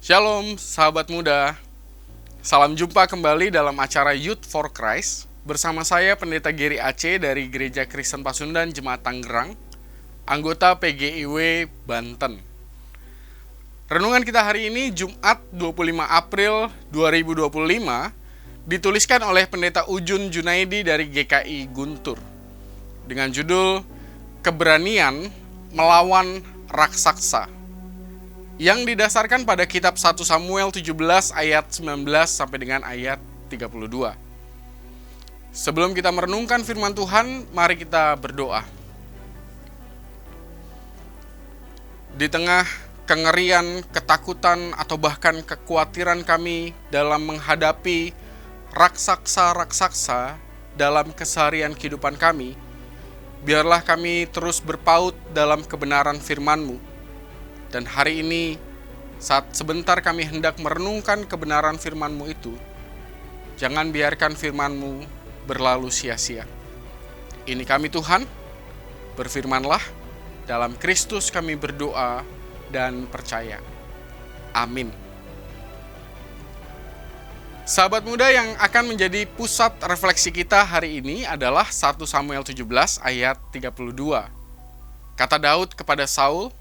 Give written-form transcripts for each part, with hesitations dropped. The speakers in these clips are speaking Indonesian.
Shalom, sahabat muda. Salam jumpa kembali dalam acara Youth for Christ bersama saya Pendeta Gary Aceh dari Gereja Kristen Pasundan Jemaat Tangerang, anggota PGIW Banten. Renungan kita hari ini Jumat 25 April 2025 dituliskan oleh Pendeta Ujun Junaidi dari GKI Guntur dengan judul Keberanian Melawan Raksasa, yang didasarkan pada kitab 1 Samuel 17 ayat 19 sampai dengan ayat 32. Sebelum kita merenungkan firman Tuhan, mari kita berdoa. Di tengah kengerian, ketakutan, atau bahkan kekhawatiran kami dalam menghadapi raksasa-raksasa dalam keseharian kehidupan kami, biarlah kami terus berpaut dalam kebenaran firman-Mu. Dan hari ini, saat sebentar kami hendak merenungkan kebenaran firman-Mu itu, jangan biarkan firman-Mu berlalu sia-sia. Ini kami Tuhan, berfirmanlah, dalam Kristus kami berdoa dan percaya. Amin. Sahabat muda, yang akan menjadi pusat refleksi kita hari ini adalah 1 Samuel 17 ayat 32. Kata Daud kepada Saul,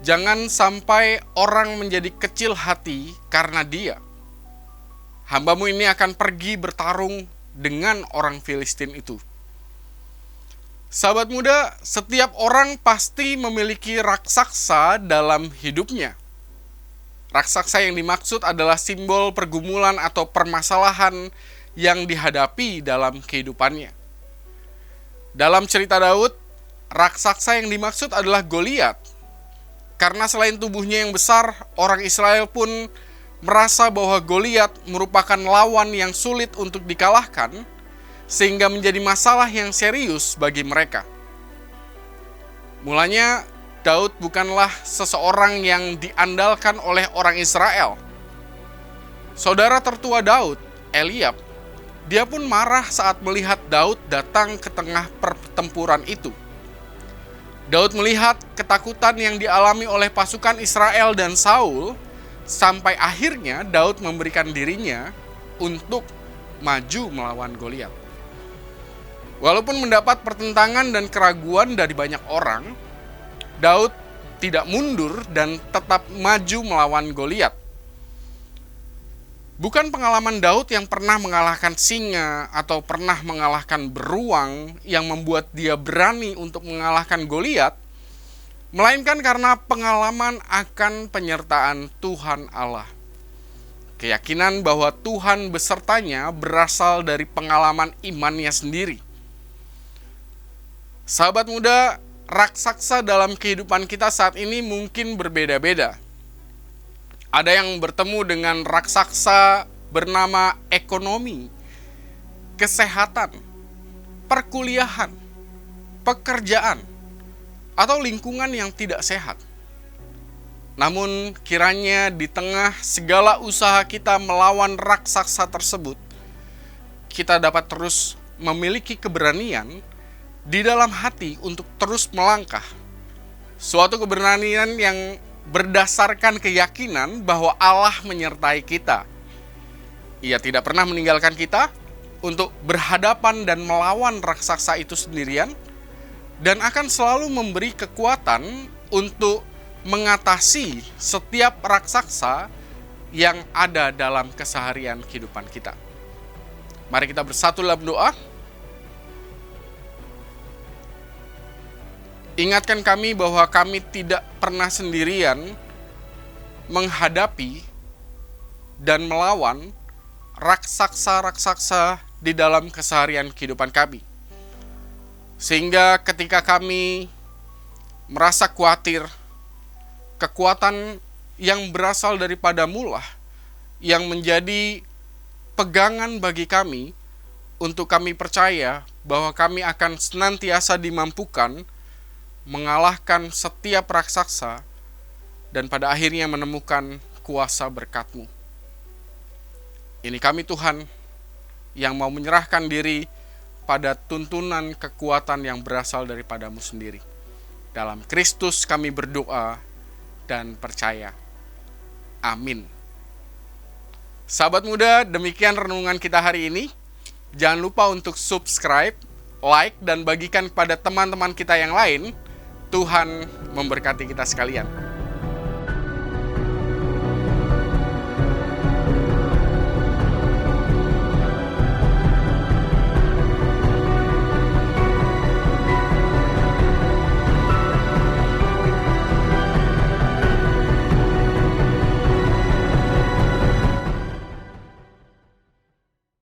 "Jangan sampai orang menjadi kecil hati karena dia. Hamba-Mu ini akan pergi bertarung dengan orang Filistin itu." Sahabat muda, setiap orang pasti memiliki raksasa dalam hidupnya. Raksasa yang dimaksud adalah simbol pergumulan atau permasalahan yang dihadapi dalam kehidupannya. Dalam cerita Daud, raksasa yang dimaksud adalah Goliat. Karena selain tubuhnya yang besar, orang Israel pun merasa bahwa Goliat merupakan lawan yang sulit untuk dikalahkan, sehingga menjadi masalah yang serius bagi mereka. Mulanya, Daud bukanlah seseorang yang diandalkan oleh orang Israel. Saudara tertua Daud, Eliab, dia pun marah saat melihat Daud datang ke tengah pertempuran itu. Daud melihat ketakutan yang dialami oleh pasukan Israel dan Saul, sampai akhirnya Daud memberikan dirinya untuk maju melawan Goliat. Walaupun mendapat pertentangan dan keraguan dari banyak orang, Daud tidak mundur dan tetap maju melawan Goliat. Bukan pengalaman Daud yang pernah mengalahkan singa atau pernah mengalahkan beruang yang membuat dia berani untuk mengalahkan Goliat, melainkan karena pengalaman akan penyertaan Tuhan Allah. Keyakinan bahwa Tuhan besertanya berasal dari pengalaman imannya sendiri. Sahabat muda, raksasa dalam kehidupan kita saat ini mungkin berbeda-beda. Ada yang bertemu dengan raksasa bernama ekonomi, kesehatan, perkuliahan, pekerjaan, atau lingkungan yang tidak sehat. Namun kiranya di tengah segala usaha kita melawan raksasa tersebut, kita dapat terus memiliki keberanian di dalam hati untuk terus melangkah. Suatu keberanian yang berdasarkan keyakinan bahwa Allah menyertai kita. Ia tidak pernah meninggalkan kita untuk berhadapan dan melawan raksasa itu sendirian, dan akan selalu memberi kekuatan untuk mengatasi setiap raksasa yang ada dalam keseharian kehidupan kita. Mari kita bersatu dalam doa. Ingatkan kami bahwa kami tidak pernah sendirian menghadapi dan melawan raksasa-raksasa di dalam keseharian kehidupan kami. Sehingga ketika kami merasa khawatir, kekuatan yang berasal daripada-Mu lah yang menjadi pegangan bagi kami untuk kami percaya bahwa kami akan senantiasa dimampukan mengalahkan setiap raksasa dan pada akhirnya menemukan kuasa berkat-Mu. Ini kami Tuhan yang mau menyerahkan diri pada tuntunan kekuatan yang berasal daripada-Mu sendiri. Dalam Kristus kami berdoa dan percaya. Amin. Sahabat muda, demikian renungan kita hari ini. Jangan lupa untuk subscribe, like, dan bagikan kepada teman-teman kita yang lain. Tuhan memberkati kita sekalian.